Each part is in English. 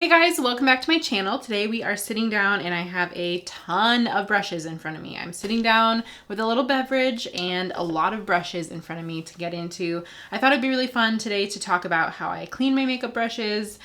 Hey guys, welcome back to my channel. Today we are sitting down and I have a ton of brushes in front of me. I'm sitting down with a little beverage and a lot of brushes in front of me to get into. I thought it'd be really fun today to talk about how I clean my makeup brushes,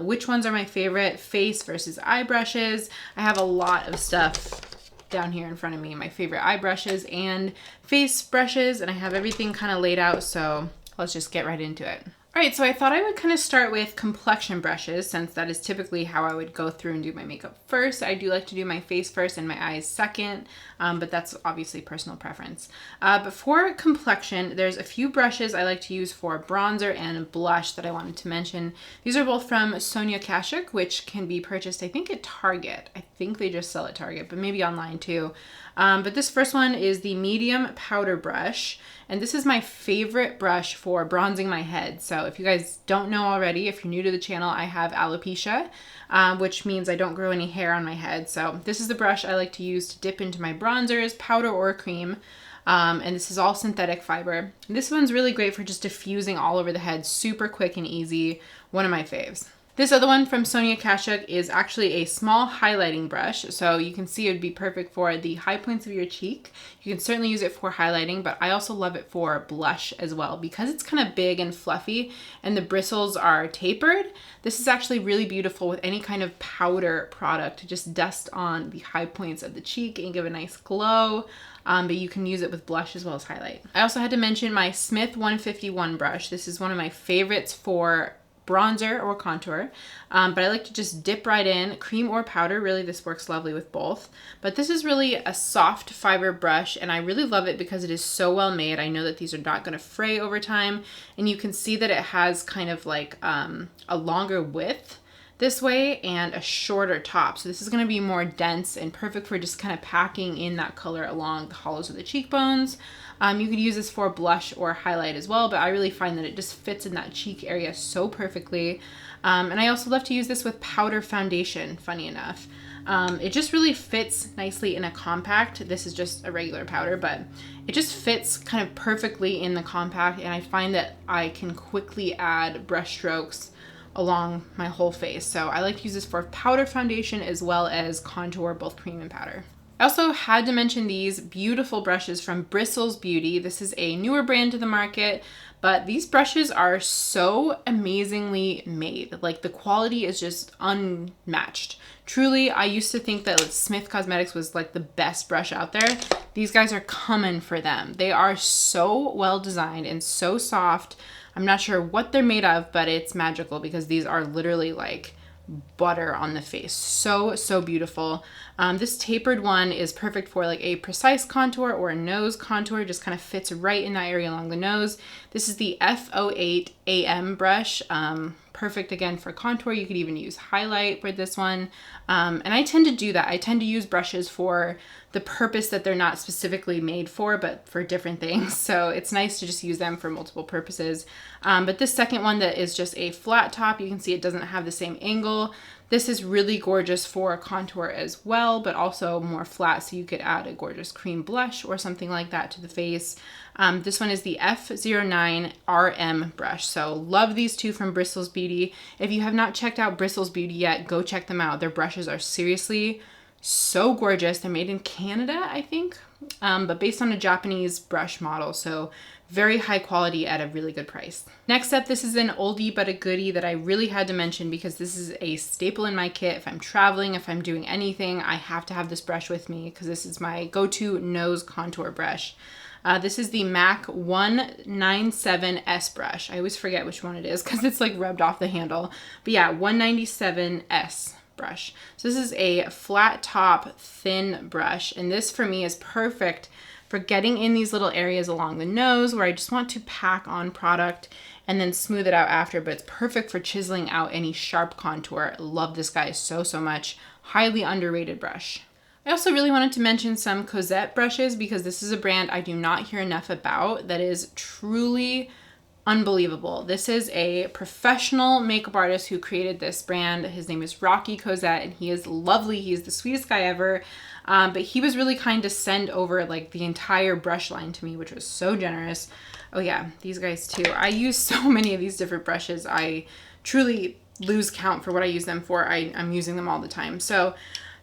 which ones are my favorite face versus eye brushes. I have a lot of stuff down here in front of me, my favorite eye brushes and face brushes, and I have everything kind of laid out, so let's just get right into it. All right, so I thought I would kind of start with complexion brushes since that is typically how I would go through and do my makeup first. I do like to do my face first and my eyes second, but that's obviously personal preference. But for complexion, there's a few brushes I like to use for bronzer and blush that I wanted to mention. These are both from Sonia Kashuk, which can be purchased, I think, at Target. I think they just sell at Target, but maybe online too. But this first one is the medium powder brush, and this is my favorite brush for bronzing my head. So if you guys don't know already, if you're new to the channel, I have alopecia, which means I don't grow any hair on my head. So this is the brush I like to use to dip into my bronzers, powder or cream. And this is all synthetic fiber. This one's really great for just diffusing all over the head, super quick and easy. One of my faves. This other one from Sonia Kashuk is actually a small highlighting brush, so you can see it would be perfect for the high points of your cheek. You can certainly use it for highlighting, but I also love it for blush as well because it's kind of big and fluffy and the bristles are tapered. This is actually really beautiful with any kind of powder product to just dust on the high points of the cheek and give a nice glow. But you can use it with blush as well as highlight. I also had to mention my Smith 151 brush. This is one of my favorites for bronzer or contour, but I like to just dip right in, cream or powder. Really, this works lovely with both. But this is really a soft fiber brush, and I really love it because it is so well made. I know that these are not going to fray over time, and you can see that it has kind of like a longer width this way and a shorter top. So this is going to be more dense and perfect for just kind of packing in that color along the hollows of the cheekbones. You could use this for blush or highlight as well, but I really find that it just fits in that cheek area so perfectly. And I also love to use this with powder foundation, funny enough. It just really fits nicely in a compact. This is just a regular powder, but it just fits kind of perfectly in the compact, and I find that I can quickly add brush strokes along my whole face. So I like to use this for powder foundation as well as contour, both cream and powder. I also had to mention these beautiful brushes from Bristol's Beauty. This is a newer brand to the market, but these brushes are so amazingly made. Like, the quality is just unmatched. Truly, I used to think that Smith Cosmetics was like the best brush out there. These guys are coming for them. They are so well designed and so soft. I'm not sure what they're made of, but it's magical because these are literally like butter on the face. So beautiful. This tapered one is perfect for like a precise contour or a nose contour. Just kind of fits right in that area along the nose. This is the F09 Rm Brush. Perfect again for contour. You could even use highlight with this one. And I tend to do that. I tend to use brushes for the purpose that they're not specifically made for, but for different things. So it's nice to just use them for multiple purposes. But this second one that is just a flat top, you can see it doesn't have the same angle. This is really gorgeous for contour as well, but also more flat, so you could add a gorgeous cream blush or something like that to the face. This one is the F09 Rm Brush. So love these two from Bristol's Beauty. If you have not checked out Bristol's Beauty yet, go check them out. Their brushes are seriously so gorgeous. They're made in Canada, I think, but based on a Japanese brush model. So very high quality at a really good price. Next up, this is an oldie but a goodie that I really had to mention because this is a staple in my kit. If I'm traveling, if I'm doing anything, I have to have this brush with me because this is my go-to nose contour brush. This is the MAC 197S brush. I always forget which one it is because it's like rubbed off the handle. But yeah, 197S brush. So this is a flat top, thin brush, and this for me is perfect for getting in these little areas along the nose where I just want to pack on product and then smooth it out after, but it's perfect for chiseling out any sharp contour. I love this guy so much. Highly underrated brush. I also really wanted to mention some Cozzette brushes because this is a brand I do not hear enough about that is truly unbelievable. This is a professional makeup artist who created this brand. His name is Rocky Cozzette, and he is lovely. He's the sweetest guy ever. But he was really kind to send over like the entire brush line to me, which was so generous. Oh yeah, these guys too. I use so many of these different brushes. I truly lose count for what I use them for. I'm using them all the time. So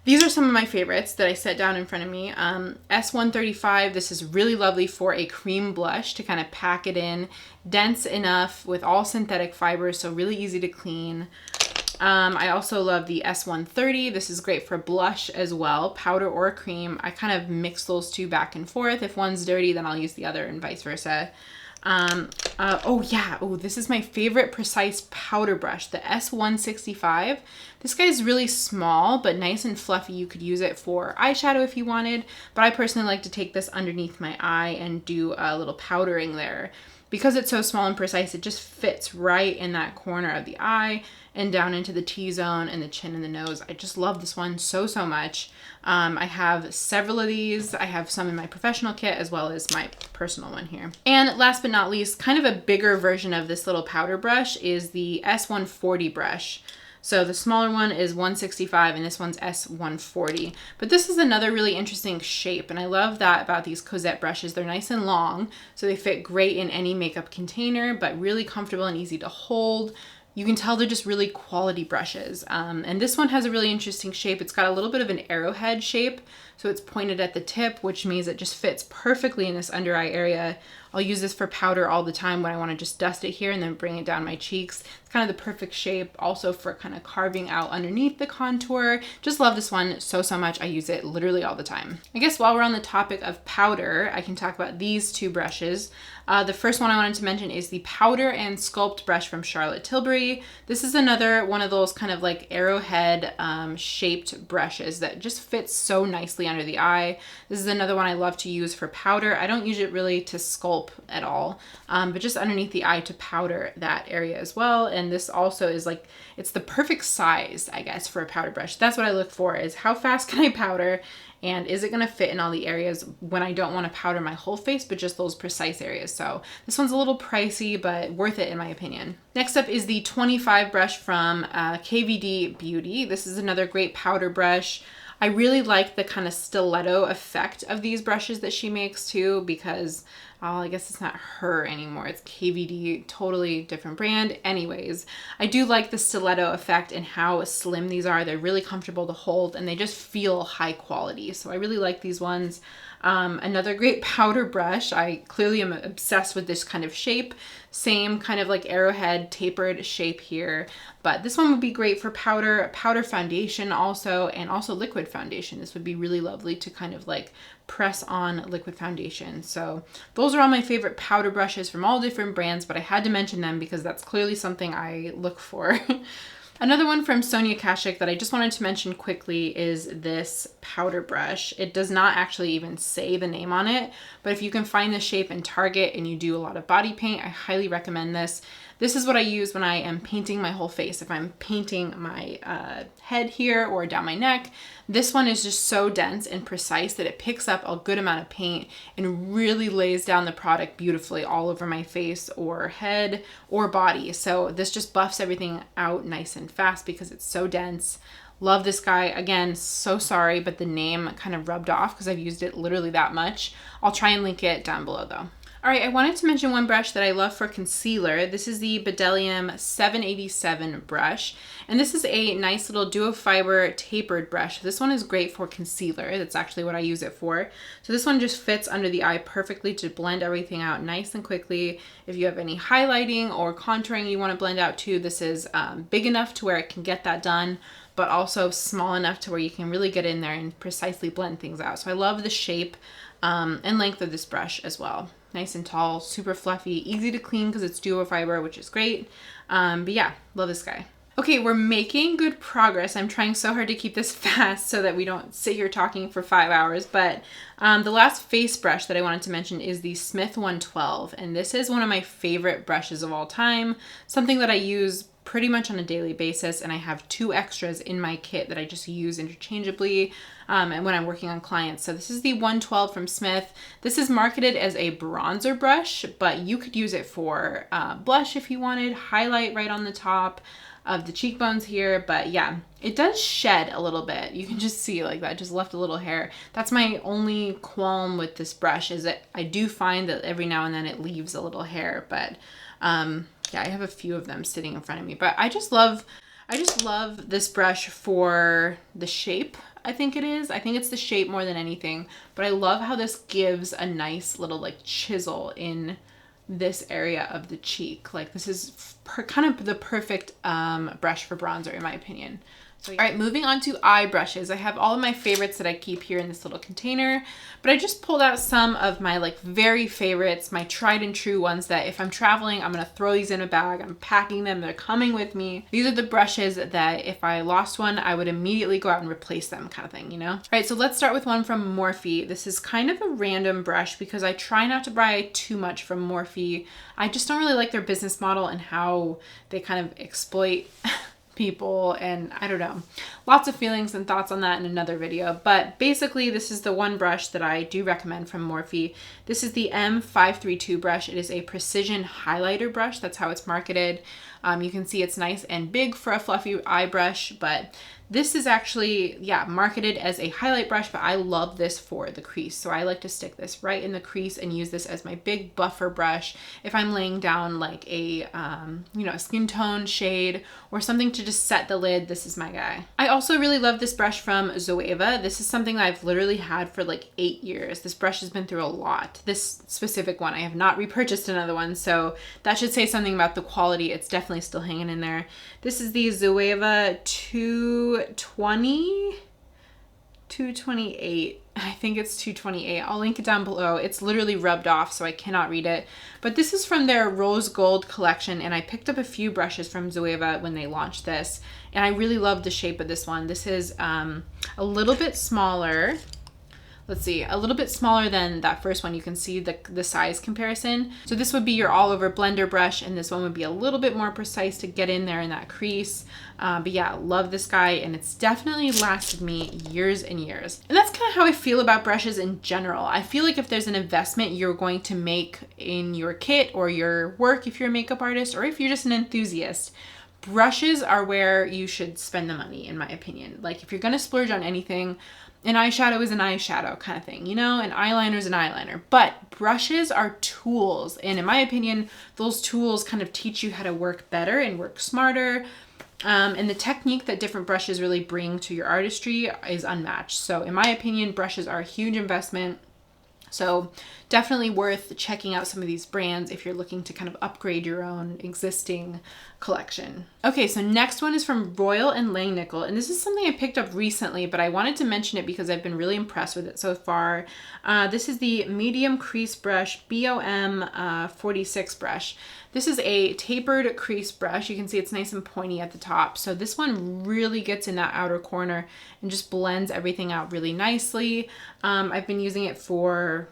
these are some of my favorites that I set down in front of me. S135, this is really lovely for a cream blush to kind of pack it in. Dense enough with all synthetic fibers, so really easy to clean. I also love the S130. This is great for blush as well, powder or cream. I kind of mix those two back and forth. If one's dirty, then I'll use the other and vice versa. This is my favorite precise powder brush, the S165. This guy is really small, but nice and fluffy. You could use it for eyeshadow if you wanted, but I personally like to take this underneath my eye and do a little powdering there. Because it's so small and precise, it just fits right in that corner of the eye and down into the T-zone and the chin and the nose. I just love this one so much. I have several of these. I have some in my professional kit as well as my personal one here. And last but not least, kind of a bigger version of this little powder brush is the S140 brush. So the smaller one is 165 and this one's S140. But this is another really interesting shape, and I love that about these Cozzette brushes. They're nice and long, so they fit great in any makeup container, but really comfortable and easy to hold. You can tell they're just really quality brushes. And this one has a really interesting shape. It's got a little bit of an arrowhead shape, so it's pointed at the tip, which means it just fits perfectly in this under eye area. I'll use this for powder all the time when I want to just dust it here and then bring it down my cheeks. It's kind of the perfect shape also for kind of carving out underneath the contour. Just love this one so much. I use it literally all the time. I guess while we're on the topic of powder, I can talk about these two brushes. The first one I wanted to mention is the Powder and Sculpt brush from Charlotte Tilbury. This is another one of those kind of like arrowhead shaped brushes that just fits so nicely under the eye. This is another one I love to use for powder. I don't use it really to sculpt at all, but just underneath the eye to powder that area as well. And this also is like, it's the perfect size, I guess, for a powder brush. That's what I look for, is how fast can I powder, and is it going to fit in all the areas when I don't want to powder my whole face, but just those precise areas. So this one's a little pricey, but worth it in my opinion. Next up is the 25 brush from KVD Beauty. This is another great powder brush. I really like the kind of stiletto effect of these brushes that she makes too, because I guess it's not her anymore. It's KVD, totally different brand. Anyways, I do like the stiletto effect and how slim these are. They're really comfortable to hold and they just feel high quality. So I really like these ones. Another great powder brush. I clearly am obsessed with this kind of shape. Same kind of like arrowhead tapered shape here, but this one would be great for powder foundation also, and also liquid foundation. This would be really lovely to kind of like press on liquid foundation. So those are all my favorite powder brushes from all different brands, but I had to mention them because that's clearly something I look for. Another one from Sonia Kashuk that I just wanted to mention quickly is this powder brush. It does not actually even say the name on it, but if you can find the shape in Target and you do a lot of body paint, I highly recommend this. This is what I use when I am painting my whole face. If I'm painting my head here or down my neck, this one is just so dense and precise that it picks up a good amount of paint and really lays down the product beautifully all over my face or head or body. So this just buffs everything out nice and fast because it's so dense. Love this guy. Again, so sorry, but the name kind of rubbed off because I've used it literally that much. I'll try and link it down below though. All right, I wanted to mention one brush that I love for concealer. This is the Bdellium 787 brush, and this is a nice little duo fiber tapered brush. This one is great for concealer. That's actually what I use it for. So this one just fits under the eye perfectly to blend everything out nice and quickly. If you have any highlighting or contouring you want to blend out too, this is big enough to where it can get that done, but also small enough to where you can really get in there and precisely blend things out. So I love the shape and length of this brush as well. Nice and tall, super fluffy, easy to clean because it's duo fiber, which is great. But yeah, love this guy. Okay, we're making good progress. I'm trying so hard to keep this fast so that we don't sit here talking for 5 hours. But the last face brush that I wanted to mention is the Smith 112. And this is one of my favorite brushes of all time. Something that I use pretty much on a daily basis, and I have 2 extras in my kit that I just use interchangeably and when I'm working on clients. So this is the 112 from Smith. This is marketed as a bronzer brush, but you could use it for blush if you wanted, highlight right on the top of the cheekbones here. But yeah, it does shed a little bit. You can just see like that just left a little hair. That's my only qualm with this brush, is that I do find that every now and then it leaves a little hair, but yeah, I have a few of them sitting in front of me, but I just love I just love this brush for the shape. I think it is. I think it's the shape more than anything, but I love how this gives a nice little like chisel in this area of the cheek. Like this is kind of the perfect brush for bronzer in my opinion. So, all right, moving on to eye brushes. I have all of my favorites that I keep here in this little container, but I just pulled out some of my like very favorites, my tried and true ones that if I'm traveling, I'm gonna throw these in a bag. I'm packing them, they're coming with me. These are the brushes that if I lost one, I would immediately go out and replace them kind of thing, you know? All right, so let's start with one from Morphe. This is kind of a random brush because I try not to buy too much from Morphe. I just don't really like their business model and how they kind of exploit people, and I don't know, lots of feelings and thoughts on that in another video. But basically this is the one brush that I do recommend from Morphe. This is the M532 brush. It is a precision highlighter brush. That's how it's marketed. You can see it's nice and big for a fluffy eye brush, but this is actually, yeah, marketed as a highlight brush, but I love this for the crease. So I like to stick this right in the crease and use this as my big buffer brush if I'm laying down like a, you know, a skin tone shade or something to just set the lid. This is my guy. I also really love this brush from Zoeva. This is something that I've literally had for like 8 years. This brush has been through a lot. This specific one, I have not repurchased another one, so that should say something about the quality. It's definitely still hanging in there. This is the Zoeva 228. I think it's 228. I'll link it down below. It's literally rubbed off, so I cannot read it. But this is from their Rose Gold collection, and I picked up a few brushes from Zoeva when they launched this, and I really love the shape of this one. This is a little bit smaller. Let's see, a little bit smaller than that first one. You can see the size comparison. So this would be your all over blender brush, and this one would be a little bit more precise to get in there in that crease. But yeah, love this guy, and it's definitely lasted me years and years. And that's kind of how I feel about brushes in general. I feel like if there's an investment you're going to make in your kit or your work, if you're a makeup artist, or if you're just an enthusiast, brushes are where you should spend the money, in my opinion. Like if you're gonna splurge on anything, an eyeshadow is an eyeshadow kind of thing, you know, an eyeliner is an eyeliner, but brushes are tools. And in my opinion, those tools kind of teach you how to work better and work smarter. And the technique that different brushes really bring to your artistry is unmatched. So in my opinion, brushes are a huge investment. So definitely worth checking out some of these brands if you're looking to kind of upgrade your own existing collection. Okay, so next one is from Royal and Langnickel, and this is something I picked up recently, but I wanted to mention it because I've been really impressed with it so far. This is the Medium Crease Brush BOM 46 brush. This is a tapered crease brush. You can see it's nice and pointy at the top. So this one really gets in that outer corner and just blends everything out really nicely. I've been using it for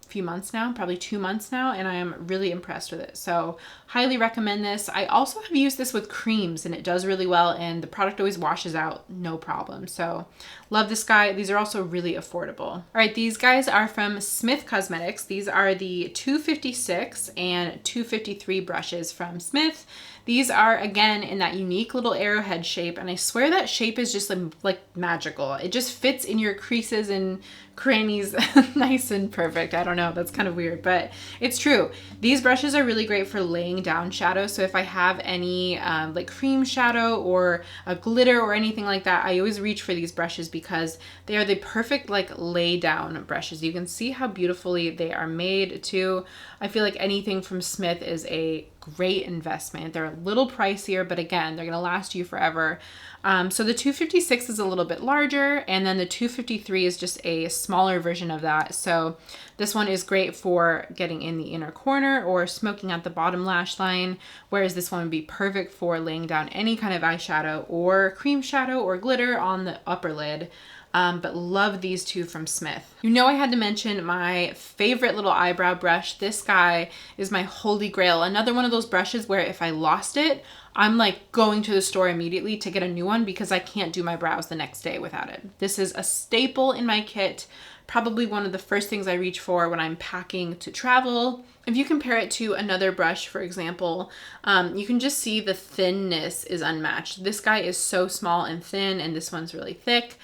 few months now, probably 2 months now, and I am really impressed with it. So highly recommend this. I also have used this with creams and it does really well, and the product always washes out no problem. So love this guy. These are also really affordable. All right, these guys are from Smith Cosmetics. These are the 256 and 253 brushes from Smith. These are, again, in that unique little arrowhead shape, and I swear that shape is just like magical. It just fits in your creases and crannies nice and perfect. I don't know, that's kind of weird, but it's true. These brushes are really great for laying down shadow. So if I have any like cream shadow or a glitter or anything like that, I always reach for these brushes because they are the perfect like lay down brushes. You can see how beautifully they are made too. I feel like anything from Smith is a great investment. They're a little pricier, but again, they're gonna last you forever. So the 256 is a little bit larger, and then the 253 is just a smaller version of that. So this one is great for getting in the inner corner or smoking out the bottom lash line, whereas this one would be perfect for laying down any kind of eyeshadow or cream shadow or glitter on the upper lid. But love these two from Smith. You know, I had to mention my favorite little eyebrow brush. This guy is my holy grail. Another one of those brushes where if I lost it, I'm like going to the store immediately to get a new one because I can't do my brows the next day without it. This is a staple in my kit. Probably one of the first things I reach for when I'm packing to travel. If you compare it to another brush, for example, you can just see the thinness is unmatched. This guy is so small and thin, and this one's really thick.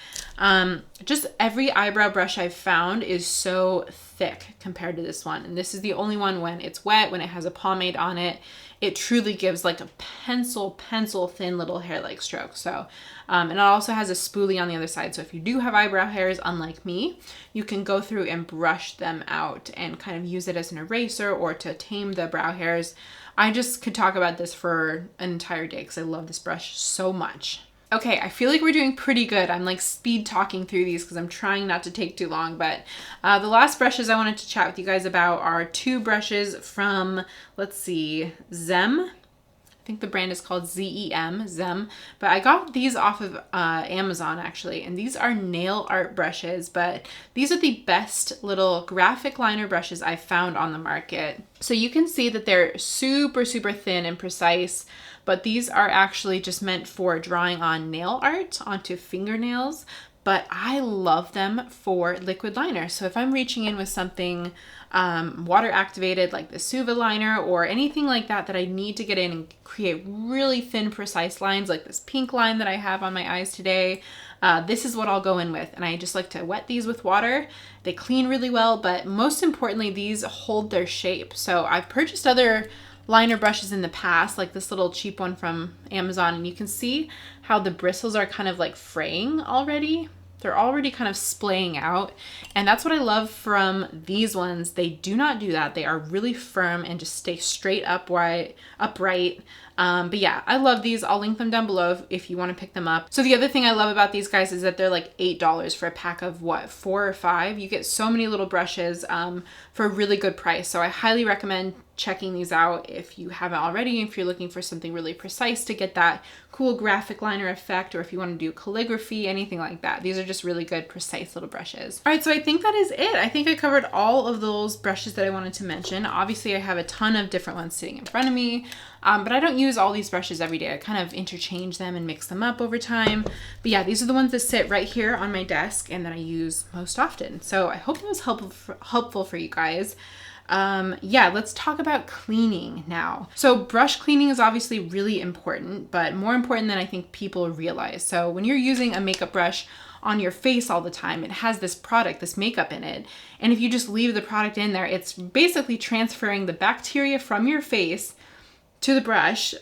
Just every eyebrow brush I've found is so thick compared to this one. And this is the only one when it's wet, when it has a pomade on it. it truly gives like a pencil thin little hair-like stroke. So, and it also has a spoolie on the other side. So if you do have eyebrow hairs, unlike me, you can go through and brush them out and kind of use it as an eraser or to tame the brow hairs. I just could talk about this for an entire day because I love this brush so much. Okay, I feel like we're doing pretty good. I'm like speed talking through these because I'm trying not to take too long, but the last brushes I wanted to chat with you guys about are two brushes from, let's see, Zem. I think the brand is called Zem, but I got these off of Amazon actually, and these are nail art brushes, but these are the best little graphic liner brushes I've found on the market. So you can see that they're super thin and precise, but these are actually just meant for drawing on nail art onto fingernails, but I love them for liquid liner. So if I'm reaching in with something water activated like the Suva liner or anything like that that I need to get in and create really thin precise lines like this pink line that I have on my eyes today, this is what I'll go in with. And I just like to wet these with water. They clean really well, but most importantly, these hold their shape. So I've purchased other liner brushes in the past, like this little cheap one from Amazon, and you can see how the bristles are kind of like fraying already. They're already kind of splaying out, and that's what I love from these ones. They do not do that. They are really firm and just stay straight upright. But yeah, I love these. I'll link them down below if you want to pick them up. So the other thing I love about these guys is that they're like $8 for a pack of what, 4 or 5? You get so many little brushes for a really good price. So I highly recommend checking these out if you haven't already, if you're looking for something really precise to get that cool graphic liner effect, or if you want to do calligraphy, anything like that. These are just really good, precise little brushes. All right, so I think that is it. I think I covered all of those brushes that I wanted to mention. Obviously, I have a ton of different ones sitting in front of me, but I don't use all these brushes every day. I kind of interchange them and mix them up over time. But yeah, these are the ones that sit right here on my desk and that I use most often. So I hope it was helpful for you guys. Yeah, let's talk about cleaning now. So brush cleaning is obviously really important, but more important than I think people realize. So when you're using a makeup brush on your face all the time, it has this product, this makeup in it. And if you just leave the product in there, it's basically transferring the bacteria from your face to the brush.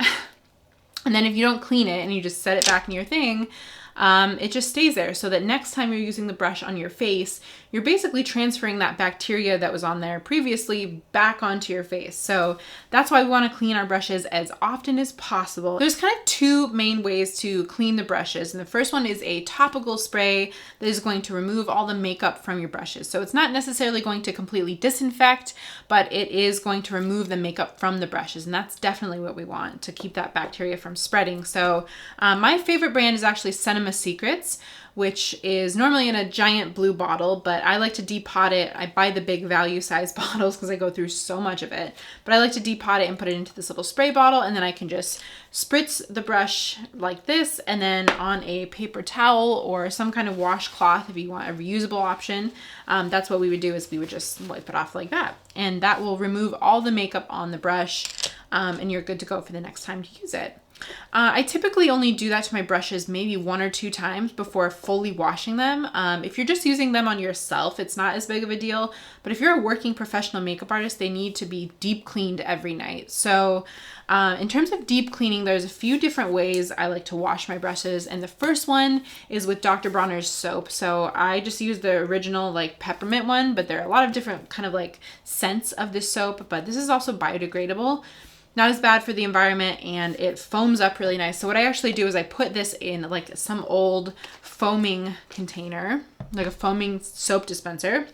And then if you don't clean it and you just set it back in your thing, it just stays there, so that next time you're using the brush on your face, you're basically transferring that bacteria that was on there previously back onto your face. So that's why we want to clean our brushes as often as possible. There's kind of two main ways to clean the brushes. And the first one is a topical spray that is going to remove all the makeup from your brushes. So it's not necessarily going to completely disinfect, but it is going to remove the makeup from the brushes. And that's definitely what we want, to keep that bacteria from spreading. So my favorite brand is actually Cinema Secrets, which is normally in a giant blue bottle, but I like to depot it. I buy the big value size bottles because I go through so much of it, but I like to depot it and put it into this little spray bottle, and then I can just spritz the brush like this, and then on a paper towel or some kind of washcloth if you want a reusable option. That's what we would do, is we would just wipe it off like that, and that will remove all the makeup on the brush, and you're good to go for the next time to use it. I typically only do that to my brushes maybe 1 or 2 times before fully washing them. If you're just using them on yourself, it's not as big of a deal, but if you're a working professional makeup artist, they need to be deep cleaned every night. So in terms of deep cleaning, there's a few different ways I like to wash my brushes, and the first one is with Dr. Bronner's soap. So I just use the original like peppermint one, but there are a lot of different kind of like scents of this soap, but this is also biodegradable. Not as bad for the environment, and it foams up really nice. So what I actually do is I put this in like some old foaming container, like a foaming soap dispenser.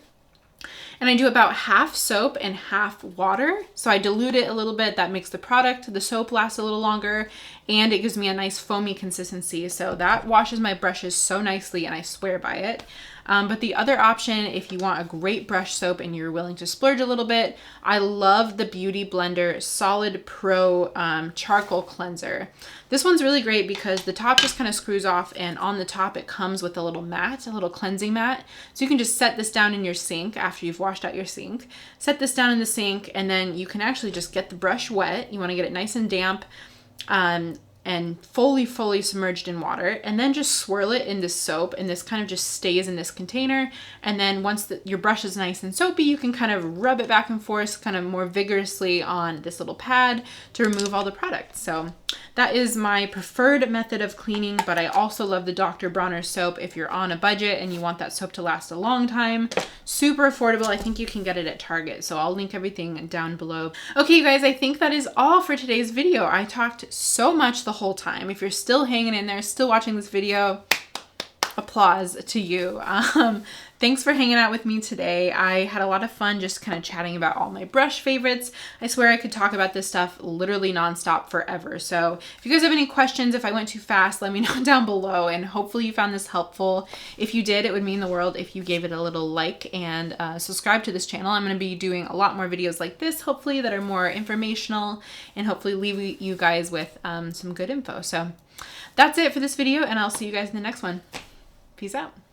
And I do about half soap and half water. So I dilute it a little bit. That makes the soap last a little longer, and it gives me a nice foamy consistency. So that washes my brushes so nicely, and I swear by it. But the other option, if you want a great brush soap and you're willing to splurge a little bit, I love the Beauty Blender Solid Pro Charcoal Cleanser. This one's really great because the top just kind of screws off, and on the top it comes with a little mat, a little cleansing mat. So you can just set this down in your sink after you've washed out your sink. Set this down in the sink, and then you can actually just get the brush wet. You want to get it nice and damp. and fully submerged in water, and then just swirl it in this soap, and this kind of just stays in this container. And then once your brush is nice and soapy, you can kind of rub it back and forth kind of more vigorously on this little pad to remove all the product. So that is my preferred method of cleaning, but I also love the Dr. Bronner soap if you're on a budget and you want that soap to last a long time. Super affordable. I think you can get it at Target, so I'll link everything down below. Okay, you guys, I think that is all for today's video. I talked so much the whole time. If you're still hanging in there, still watching this video, applause to you. Thanks for hanging out with me today. I had a lot of fun just kind of chatting about all my brush favorites. I swear I could talk about this stuff literally nonstop forever. So if you guys have any questions, if I went too fast, let me know down below, and hopefully you found this helpful. If you did, it would mean the world if you gave it a little like and subscribe to this channel. I'm going to be doing a lot more videos like this, hopefully, that are more informational and hopefully leave you guys with some good info. So that's it for this video, and I'll see you guys in the next one. Peace out.